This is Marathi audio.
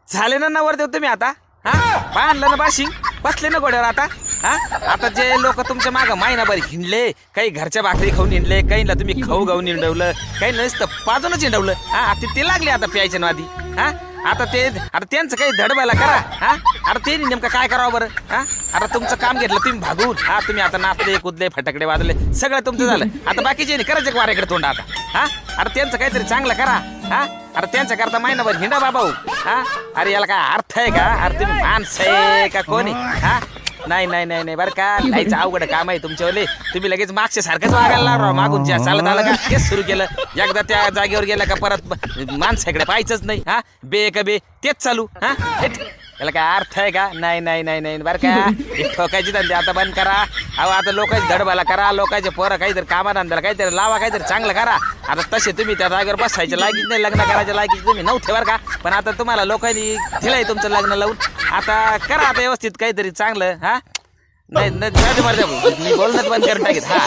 झाले ना नवर देव तुम्ही आता हा बांधलं ना बाशिंग बसले ना गोड्यावर आता हा आता जे लोक तुमच्या मागं महिनाभर हिंडले काही घरच्या भाकरी खाऊन हिंडले काहीला तुम्ही खाऊ गाऊन हिंडवलं काही नसतं पाजूनच हिंडवलं हा ते लागले आता प्यायच्या नादी हा आता त्यांचं काही धडबायला करा हा आता ते नेमकं काय करावं बरं हा आता तुमचं काम घेतलं तुम्ही भागून हा तुम्ही आता नाचले कुदले फटाकडे वाजले सगळं तुमचं झालं आता बाकीचे नाही करायचं का वाऱ्याकडे तोंड आता हा आता त्यांचं काहीतरी चांगलं करा हा अरे त्यांच्या करता महिनाभर हिंडा बाबा हा अरे याला काय अर्थ आहे का अरे तुम्ही माणसं आहे का कोणी हा नाही नाही नाही नाही बरं का काहीच अवघड काम आहे तुमच्यावाले तुम्ही लगेच मागच्या सारखंच वागायला लागला मागून ज्या चालत आलं का तेच सुरू केलं एकदा त्या जागेवर गेलं का परत माणसाकडे पाहायचंच नाही हा बे का बे तेच चालू हा याला काय अर्थ आहे का नाही नाही नाही नाही बरं का ठोकायची धंदे आता बंद करा अहो आता लोकांची धडबाला करा लोकांचे पोरं काहीतरी कामाधंद्याला काहीतरी लावा काहीतरी चांगलं करा आता तसे तुम्ही त्या जागेवर बसायचे लायकीच नाही लग्न करायच्या लायकीच तुम्ही नव्हते बरं का पण आता तुम्हाला लोकांनी दिलंय तुमचं लग्न लावून आता करा आता व्यवस्थित काहीतरी चांगलं हा नाही मी बोलणंच बंद करून टाकीत हा